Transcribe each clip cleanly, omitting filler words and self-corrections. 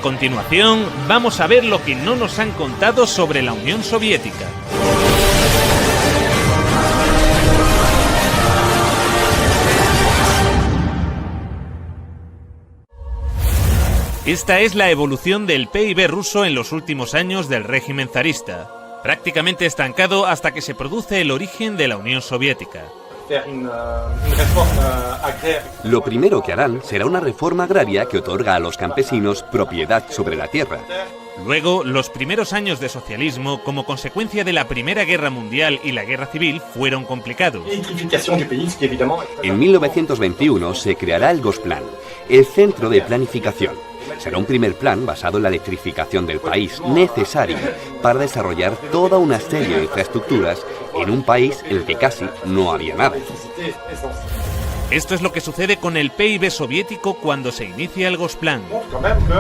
continuación, vamos a ver lo que no nos han contado sobre la Unión Soviética. Esta es la evolución del PIB ruso en los últimos años del régimen zarista, prácticamente estancado hasta que se produce el origen de la Unión Soviética. Lo primero que harán será una reforma agraria que otorga a los campesinos propiedad sobre la tierra. Luego, los primeros años de socialismo, como consecuencia de la Primera Guerra Mundial y la Guerra Civil, fueron complicados. En 1921 se creará el Gosplan, el Centro de Planificación. Será un primer plan basado en la electrificación del país, necesario para desarrollar toda una serie de infraestructuras en un país en el que casi no había nada. Esto es lo que sucede con el PIB soviético cuando se inicia el Gosplan.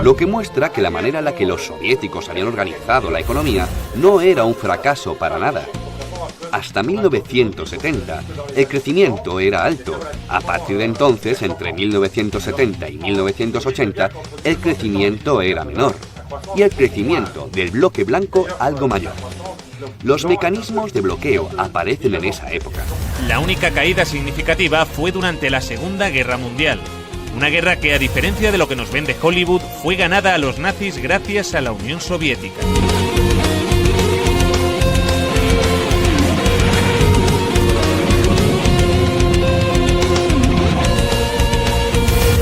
Lo que muestra que la manera en la que los soviéticos habían organizado la economía no era un fracaso para nada. Hasta 1970, el crecimiento era alto. A partir de entonces, entre 1970 y 1980, el crecimiento era menor. Y el crecimiento del bloque blanco algo mayor. Los mecanismos de bloqueo aparecen en esa época. La única caída significativa fue durante la Segunda Guerra Mundial. Una guerra que, a diferencia de lo que nos vende Hollywood, fue ganada a los nazis gracias a la Unión Soviética.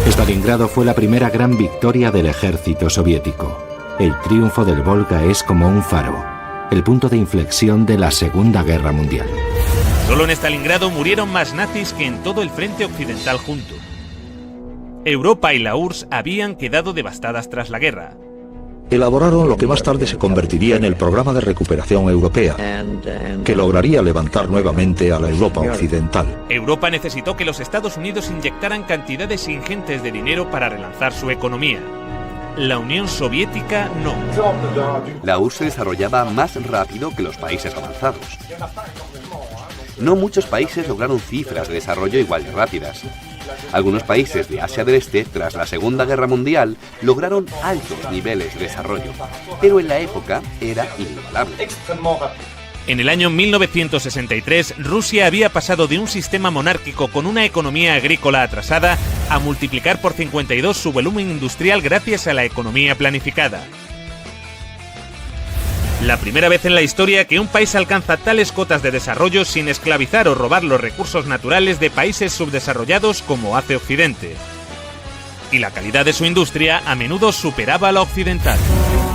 Stalingrado fue la primera gran victoria del ejército soviético. El triunfo del Volga es como un faro, el punto de inflexión de la Segunda Guerra Mundial. Solo en Stalingrado murieron más nazis que en todo el frente occidental junto. Europa y la URSS habían quedado devastadas tras la guerra. Elaboraron lo que más tarde se convertiría en el Programa de Recuperación Europea, que lograría levantar nuevamente a la Europa occidental. Europa necesitó que los Estados Unidos inyectaran cantidades ingentes de dinero para relanzar su economía. La Unión Soviética no. La URSS se desarrollaba más rápido que los países avanzados. No muchos países lograron cifras de desarrollo igual de rápidas. Algunos países de Asia del Este, tras la Segunda Guerra Mundial, lograron altos niveles de desarrollo, pero en la época era inigualable. En el año 1963, Rusia había pasado de un sistema monárquico con una economía agrícola atrasada a multiplicar por 52 su volumen industrial gracias a la economía planificada. La primera vez en la historia que un país alcanza tales cotas de desarrollo sin esclavizar o robar los recursos naturales de países subdesarrollados como hace Occidente. Y la calidad de su industria a menudo superaba a la occidental.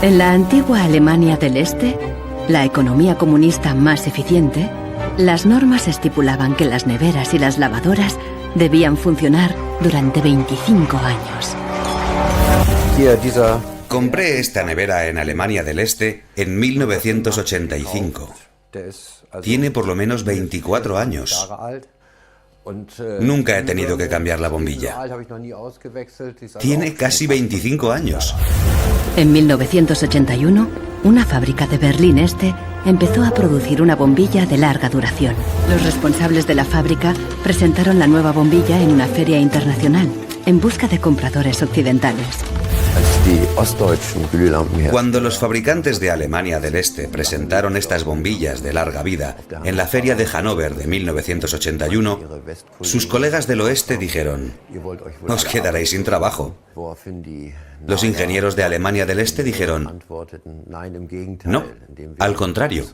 En la antigua Alemania del Este, la economía comunista más eficiente, las normas estipulaban que las neveras y las lavadoras debían funcionar durante 25 años. Compré esta nevera en Alemania del Este en 1985. Tiene por lo menos 24 años. Nunca he tenido que cambiar la bombilla. Tiene casi 25 años. En 1981, una fábrica de Berlín Este empezó a producir una bombilla de larga duración. Los responsables de la fábrica presentaron la nueva bombilla en una feria internacional en busca de compradores occidentales. Cuando los fabricantes de Alemania del Este presentaron estas bombillas de larga vida en la feria de Hannover de 1981, sus colegas del oeste dijeron: «Os quedaréis sin trabajo». Los ingenieros de Alemania del Este dijeron: «No, al contrario.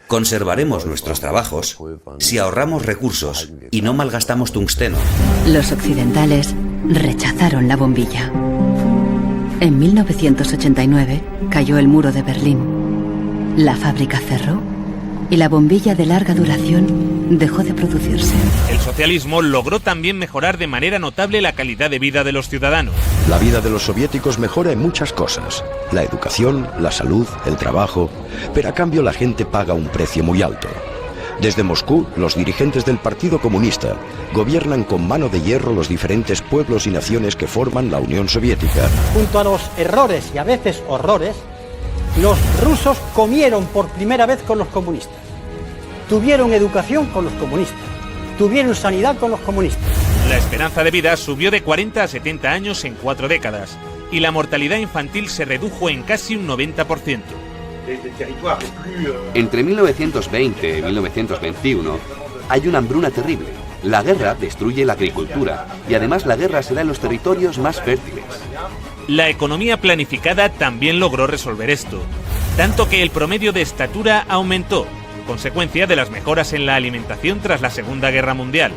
Conservaremos nuestros trabajos si ahorramos recursos y no malgastamos tungsteno». Los occidentales rechazaron la bombilla. En 1989 cayó el muro de Berlín. La fábrica cerró y la bombilla de larga duración dejó de producirse. El socialismo logró también mejorar de manera notable la calidad de vida de los ciudadanos. La vida de los soviéticos mejora en muchas cosas: la educación, la salud, el trabajo, pero a cambio la gente paga un precio muy alto. Desde Moscú, los dirigentes del Partido Comunista gobiernan con mano de hierro los diferentes pueblos y naciones que forman la Unión Soviética. Junto a los errores y a veces horrores, los rusos comieron por primera vez con los comunistas. Tuvieron educación con los comunistas. Tuvieron sanidad con los comunistas. La esperanza de vida subió de 40 a 70 años en 4 décadas y la mortalidad infantil se redujo en casi un 90%. Entre 1920 y 1921 hay una hambruna terrible. La guerra destruye la agricultura y además la guerra se da en los territorios más fértiles. La economía planificada también logró resolver esto, tanto que el promedio de estatura aumentó, consecuencia de las mejoras en la alimentación tras la Segunda Guerra Mundial.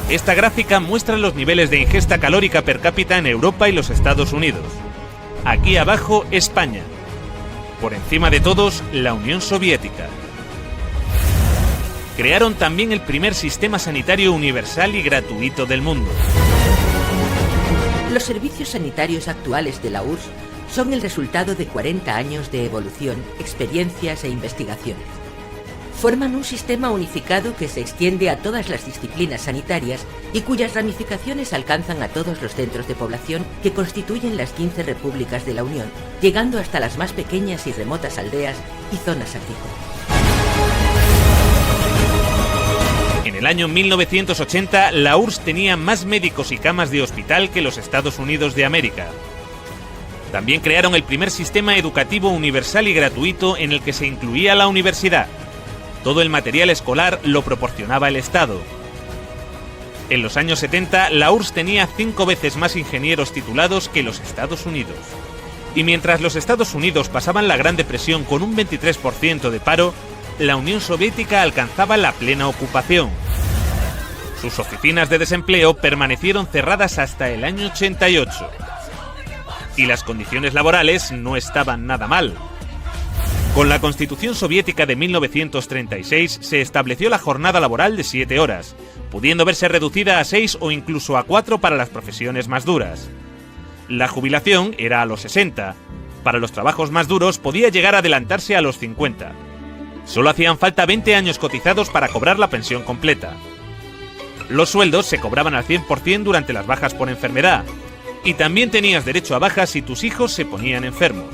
Esta gráfica muestra los niveles de ingesta calórica per cápita en Europa y los Estados Unidos. Aquí abajo, España. Por encima de todos, la Unión Soviética. Crearon también el primer sistema sanitario universal y gratuito del mundo. Los servicios sanitarios actuales de la URSS son el resultado de 40 años de evolución, experiencias e investigaciones. Forman un sistema unificado que se extiende a todas las disciplinas sanitarias y cuyas ramificaciones alcanzan a todos los centros de población que constituyen las 15 repúblicas de la Unión, llegando hasta las más pequeñas y remotas aldeas y zonas agrícolas. En el año 1980, la URSS tenía más médicos y camas de hospital que los Estados Unidos de América. También crearon el primer sistema educativo universal y gratuito en el que se incluía la universidad. Todo el material escolar lo proporcionaba el Estado. En los años 70, la URSS tenía 5 veces más ingenieros titulados que los Estados Unidos. Y mientras los Estados Unidos pasaban la Gran Depresión con un 23% de paro, la Unión Soviética alcanzaba la plena ocupación. Sus oficinas de desempleo permanecieron cerradas hasta el año 88. Y las condiciones laborales no estaban nada mal. Con la Constitución Soviética de 1936 se estableció la jornada laboral de 7 horas, pudiendo verse reducida a 6 o incluso a 4 para las profesiones más duras. La jubilación era a los 60. Para los trabajos más duros podía llegar a adelantarse a los 50. Solo hacían falta 20 años cotizados para cobrar la pensión completa. Los sueldos se cobraban al 100% durante las bajas por enfermedad, y también tenías derecho a bajas si tus hijos se ponían enfermos.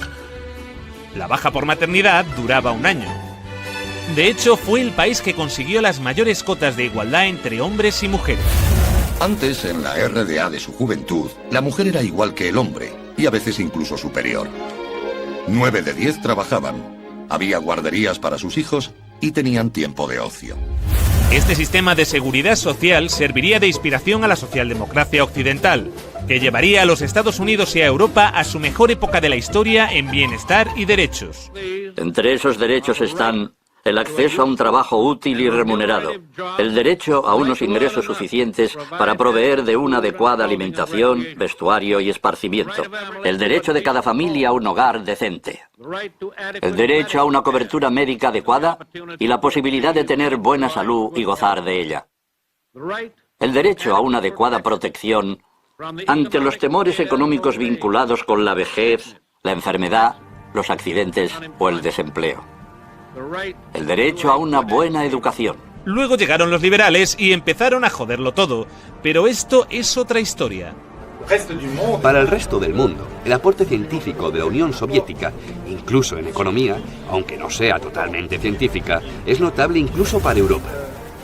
La baja por maternidad duraba un año. De hecho, fue el país que consiguió las mayores cotas de igualdad entre hombres y mujeres. Antes, en la RDA de su juventud, la mujer era igual que el hombre, y a veces incluso superior. 9 de 10 trabajaban, había guarderías para sus hijos y tenían tiempo de ocio. Este sistema de seguridad social serviría de inspiración a la socialdemocracia occidental, que llevaría a los Estados Unidos y a Europa a su mejor época de la historia en bienestar y derechos. Entre esos derechos están el acceso a un trabajo útil y remunerado, el derecho a unos ingresos suficientes para proveer de una adecuada alimentación, vestuario y esparcimiento, el derecho de cada familia a un hogar decente, el derecho a una cobertura médica adecuada y la posibilidad de tener buena salud y gozar de ella, el derecho a una adecuada protección ante los temores económicos vinculados con la vejez, la enfermedad, los accidentes o el desempleo. El derecho a una buena educación. Luego llegaron los liberales y empezaron a joderlo todo, pero esto es otra historia. Para el resto del mundo, el aporte científico de la Unión Soviética, incluso en economía, aunque no sea totalmente científica, es notable incluso para Europa.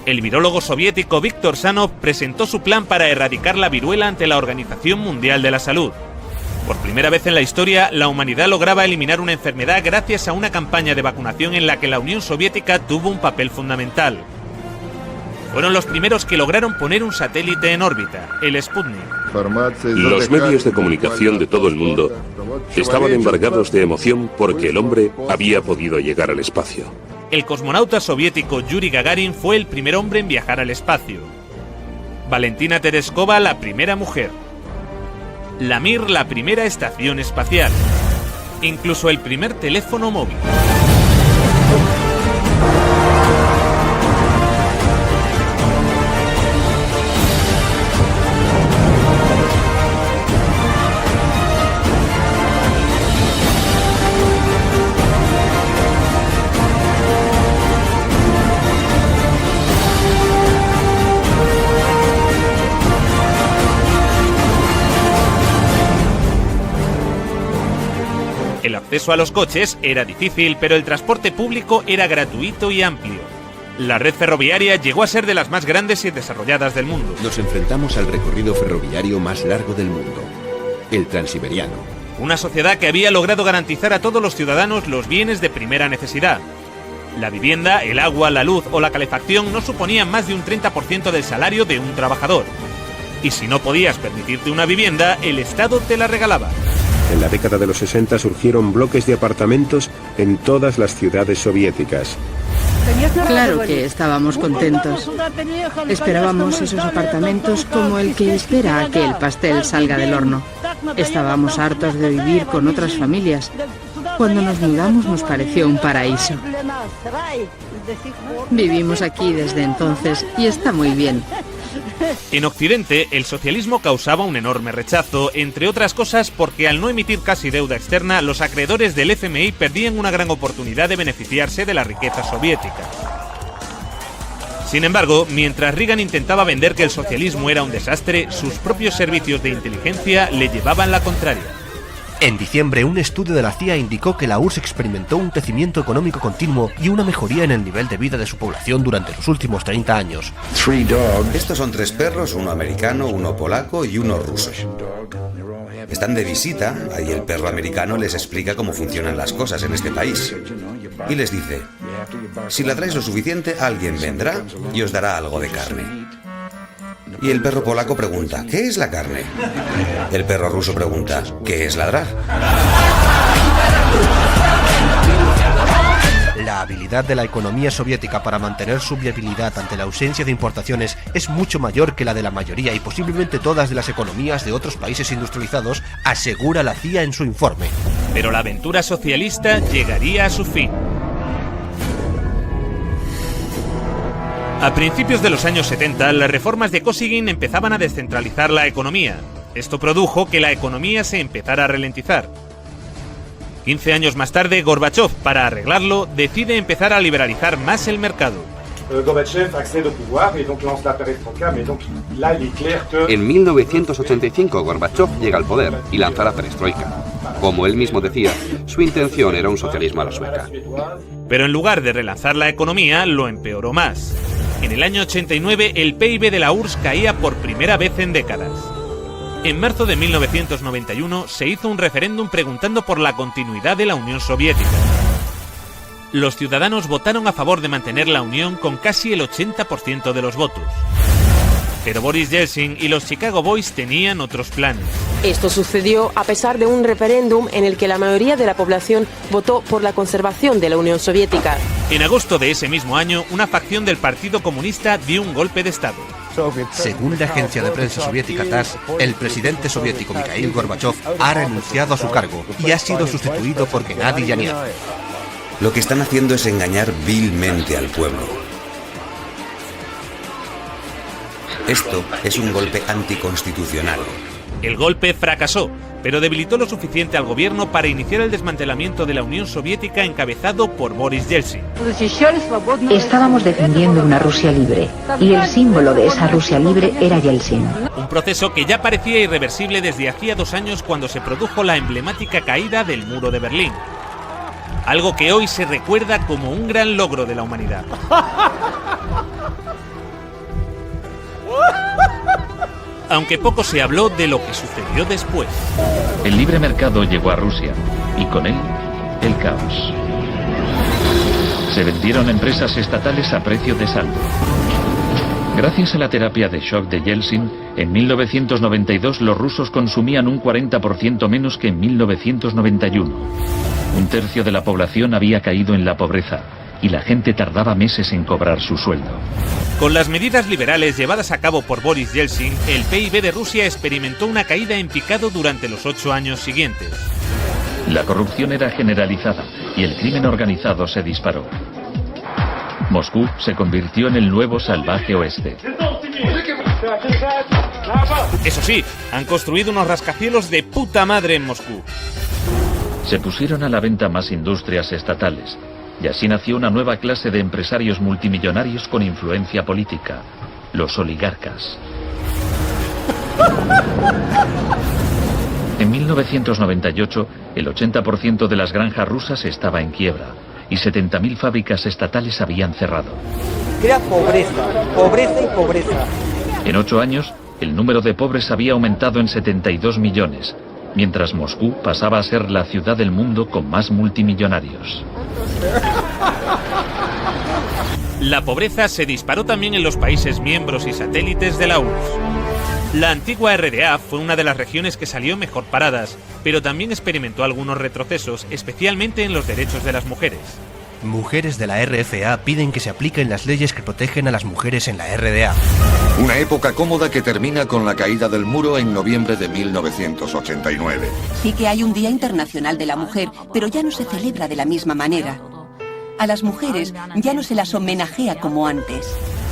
El virólogo soviético Víctor Sanov presentó su plan para erradicar la viruela ante la Organización Mundial de la Salud. Por primera vez en la historia, la humanidad lograba eliminar una enfermedad gracias a una campaña de vacunación en la que la Unión Soviética tuvo un papel fundamental. Fueron los primeros que lograron poner un satélite en órbita, el Sputnik. Los medios de comunicación de todo el mundo estaban embargados de emoción porque el hombre había podido llegar al espacio. El cosmonauta soviético Yuri Gagarin fue el primer hombre en viajar al espacio. Valentina Tereskova, la primera mujer. La Mir, la primera estación espacial. Incluso el primer teléfono móvil. El acceso a los coches era difícil, pero el transporte público era gratuito y amplio. La red ferroviaria llegó a ser de las más grandes y desarrolladas del mundo. Nos enfrentamos al recorrido ferroviario más largo del mundo, el Transiberiano. Una sociedad que había logrado garantizar a todos los ciudadanos los bienes de primera necesidad. La vivienda, el agua, la luz o la calefacción no suponían más de un 30% del salario de un trabajador. Y si no podías permitirte una vivienda, el Estado te la regalaba. En la década de los 60 surgieron bloques de apartamentos en todas las ciudades soviéticas. Claro que estábamos contentos. Esperábamos esos apartamentos como el que espera a que el pastel salga del horno. Estábamos hartos de vivir con otras familias. Cuando nos mudamos nos pareció un paraíso. Vivimos aquí desde entonces y está muy bien. En Occidente, el socialismo causaba un enorme rechazo, entre otras cosas porque al no emitir casi deuda externa, los acreedores del FMI perdían una gran oportunidad de beneficiarse de la riqueza soviética. Sin embargo, mientras Reagan intentaba vender que el socialismo era un desastre, sus propios servicios de inteligencia le llevaban la contraria. En diciembre, un estudio de la CIA indicó que la URSS experimentó un crecimiento económico continuo y una mejoría en el nivel de vida de su población durante los últimos 30 años. Estos son 3 perros, uno americano, uno polaco y uno ruso. Están de visita, ahí el perro americano les explica cómo funcionan las cosas en este país. Y les dice, si ladráis lo suficiente, alguien vendrá y os dará algo de carne. Y el perro polaco pregunta, ¿qué es la carne? El perro ruso pregunta, ¿qué es ladrar? La habilidad de la economía soviética para mantener su viabilidad ante la ausencia de importaciones es mucho mayor que la de la mayoría y posiblemente todas de las economías de otros países industrializados, asegura la CIA en su informe. Pero la aventura socialista llegaría a su fin. A principios de los años 70, las reformas de Kosygin empezaban a descentralizar la economía. Esto produjo que la economía se empezara a ralentizar. 15 años más tarde, Gorbachov, para arreglarlo, decide empezar a liberalizar más el mercado. En 1985 Gorbachov llega al poder y lanza la perestroika. Como él mismo decía, su intención era un socialismo a la sueca. Pero en lugar de relanzar la economía, lo empeoró más. En el año 89, el PIB de la URSS caía por primera vez en décadas. En marzo de 1991 se hizo un referéndum preguntando por la continuidad de la Unión Soviética. Los ciudadanos votaron a favor de mantener la Unión con casi el 80% de los votos. Pero Boris Yeltsin y los Chicago Boys tenían otros planes. Esto sucedió a pesar de un referéndum en el que la mayoría de la población votó por la conservación de la Unión Soviética. En agosto de ese mismo año, una facción del Partido Comunista dio un golpe de Estado. Según la agencia de prensa soviética TASS, el presidente soviético Mikhail Gorbachov ha renunciado a su cargo y ha sido sustituido por Gennady Yanev. Lo que están haciendo es engañar vilmente al pueblo. Esto es un golpe anticonstitucional. El golpe fracasó, pero debilitó lo suficiente al gobierno para iniciar el desmantelamiento de la Unión Soviética encabezado por Boris Yeltsin. Estábamos defendiendo una Rusia libre, y el símbolo de esa Rusia libre era Yeltsin. Un proceso que ya parecía irreversible desde hacía 2 años cuando se produjo la emblemática caída del muro de Berlín. Algo que hoy se recuerda como un gran logro de la humanidad. Aunque poco se habló de lo que sucedió después. El libre mercado llegó a Rusia, y con él, el caos. Se vendieron empresas estatales a precio de saldo. Gracias a la terapia de shock de Yeltsin, en 1992 los rusos consumían un 40% menos que en 1991. 1/3 de la población había caído en la pobreza, y la gente tardaba meses en cobrar su sueldo. Con las medidas liberales llevadas a cabo por Boris Yeltsin, el PIB de Rusia experimentó una caída en picado durante los 8 años siguientes. La corrupción era generalizada y el crimen organizado se disparó. Moscú se convirtió en el nuevo salvaje oeste. Eso sí, han construido unos rascacielos de puta madre en Moscú. Se pusieron a la venta más industrias estatales. Y así nació una nueva clase de empresarios multimillonarios con influencia política, los oligarcas. En 1998, el 80% de las granjas rusas estaba en quiebra, y 70.000 fábricas estatales habían cerrado. Crea pobreza, pobreza y pobreza. En 8 años, el número de pobres había aumentado en 72 millones, mientras Moscú pasaba a ser la ciudad del mundo con más multimillonarios. La pobreza se disparó también en los países miembros y satélites de la URSS. La antigua RDA fue una de las regiones que salió mejor paradas, pero también experimentó algunos retrocesos, especialmente en los derechos de las mujeres. Mujeres de la RFA piden que se apliquen las leyes que protegen a las mujeres en la RDA. Una época cómoda que termina con la caída del muro en noviembre de 1989. Sí que hay un Día Internacional de la Mujer, pero ya no se celebra de la misma manera. A las mujeres ya no se las homenajea como antes.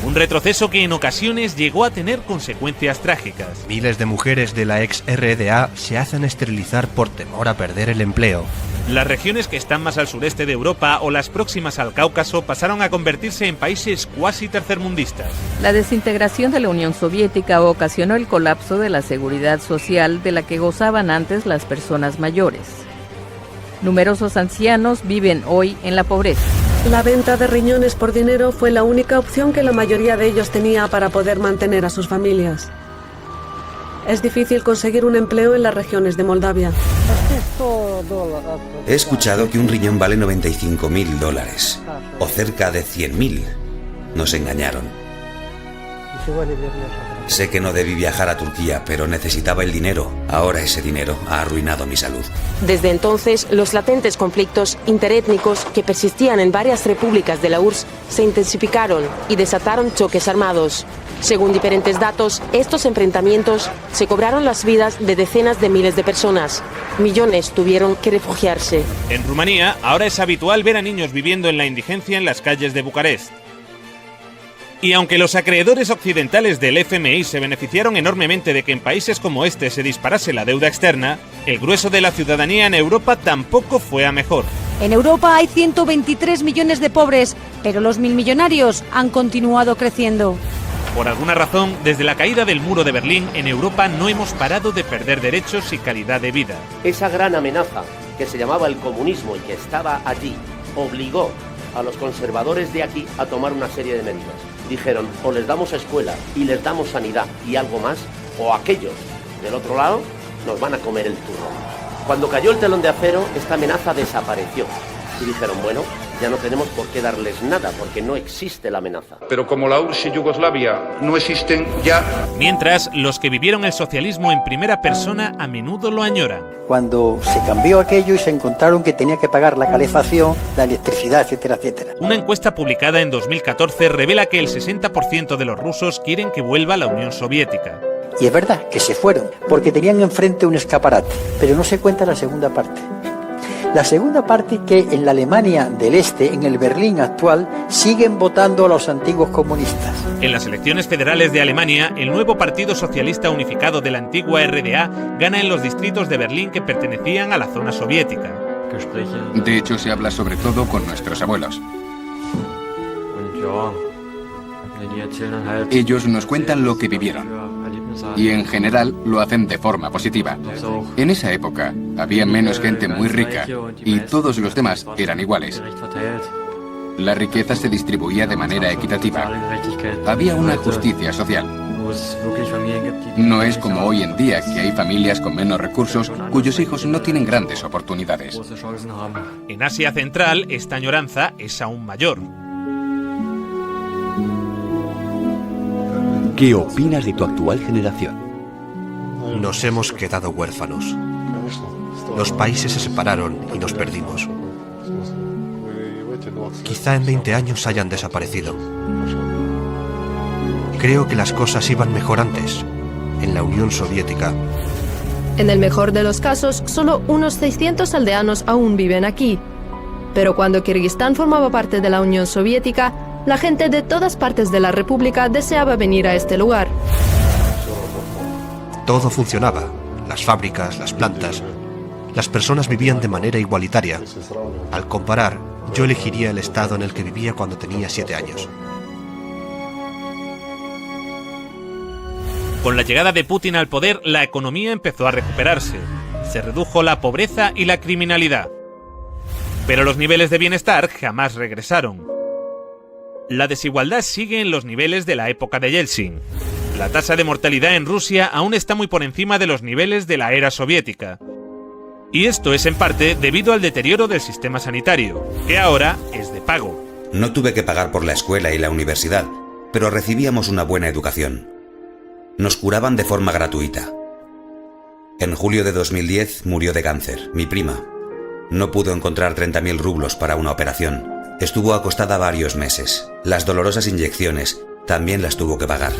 Un retroceso que en ocasiones llegó a tener consecuencias trágicas. Miles de mujeres de la ex RDA se hacen esterilizar por temor a perder el empleo. Las regiones que están más al sureste de Europa o las próximas al Cáucaso pasaron a convertirse en países cuasi tercermundistas. La desintegración de la Unión Soviética ocasionó el colapso de la seguridad social de la que gozaban antes las personas mayores. Numerosos ancianos viven hoy en la pobreza. La venta de riñones por dinero fue la única opción que la mayoría de ellos tenía para poder mantener a sus familias. Es difícil conseguir un empleo en las regiones de Moldavia. He escuchado que un riñón vale $95.000, o cerca de 100.000. Nos engañaron. Sé que no debí viajar a Turquía, pero necesitaba el dinero. Ahora ese dinero ha arruinado mi salud. Desde entonces, los latentes conflictos interétnicos que persistían en varias repúblicas de la URSS se intensificaron y desataron choques armados. Según diferentes datos, estos enfrentamientos se cobraron las vidas de decenas de miles de personas. Millones tuvieron que refugiarse. En Rumanía, ahora es habitual ver a niños viviendo en la indigencia en las calles de Bucarest. Y aunque los acreedores occidentales del FMI se beneficiaron enormemente de que en países como este se disparase la deuda externa, el grueso de la ciudadanía en Europa tampoco fue a mejor. En Europa hay 123 millones de pobres, pero los milmillonarios han continuado creciendo. Por alguna razón, desde la caída del muro de Berlín, en Europa no hemos parado de perder derechos y calidad de vida. Esa gran amenaza que se llamaba el comunismo y que estaba allí, obligó a los conservadores de aquí a tomar una serie de medidas. Dijeron, o les damos escuela y les damos sanidad y algo más, o aquellos del otro lado nos van a comer el turno. Cuando cayó el telón de acero, esta amenaza desapareció. Y dijeron, bueno, ya no tenemos por qué darles nada, porque no existe la amenaza. Pero como la URSS y Yugoslavia no existen ya... Mientras, los que vivieron el socialismo en primera persona a menudo lo añoran. Cuando se cambió aquello y se encontraron que tenía que pagar la calefacción, la electricidad, etcétera, etcétera. Una encuesta publicada en 2014 revela que el 60% de los rusos quieren que vuelva la Unión Soviética. Y es verdad que se fueron, porque tenían enfrente un escaparate, pero no se cuenta la segunda parte. La segunda parte, que en la Alemania del Este, en el Berlín actual, siguen votando a los antiguos comunistas. En las elecciones federales de Alemania, el nuevo Partido Socialista Unificado de la antigua RDA gana en los distritos de Berlín que pertenecían a la zona soviética. De hecho, se habla sobre todo con nuestros abuelos. Ellos nos cuentan lo que vivieron. Y en general lo hacen de forma positiva. En esa época había menos gente muy rica y todos los demás eran iguales. La riqueza se distribuía de manera equitativa. Había una justicia social. No es como hoy en día, que hay familias con menos recursos cuyos hijos no tienen grandes oportunidades. En Asia Central, esta añoranza es aún mayor. ¿Qué opinas de tu actual generación? Nos hemos quedado huérfanos. Los países se separaron y nos perdimos. Quizá en 20 años hayan desaparecido. Creo que las cosas iban mejor antes, en la Unión Soviética. En el mejor de los casos, solo unos 600 aldeanos aún viven aquí. Pero cuando Kirguistán formaba parte de la Unión Soviética, la gente de todas partes de la República deseaba venir a este lugar. Todo funcionaba. Las fábricas, las plantas. Las personas vivían de manera igualitaria. Al comparar, yo elegiría el estado en el que vivía cuando tenía 7 años. Con la llegada de Putin al poder, la economía empezó a recuperarse. Se redujo la pobreza y la criminalidad. Pero los niveles de bienestar jamás regresaron. La desigualdad sigue en los niveles de la época de Yeltsin. La tasa de mortalidad en Rusia aún está muy por encima de los niveles de la era soviética. Y esto es en parte debido al deterioro del sistema sanitario, que ahora es de pago. No tuve que pagar por la escuela y la universidad, pero recibíamos una buena educación. Nos curaban de forma gratuita. En julio de 2010 murió de cáncer, mi prima. No pudo encontrar 30.000 rublos para una operación. Estuvo acostada varios meses. Las dolorosas inyecciones también las tuvo que pagar.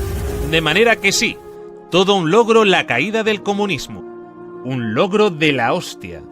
De manera que sí, todo un logro la caída del comunismo. Un logro de la hostia.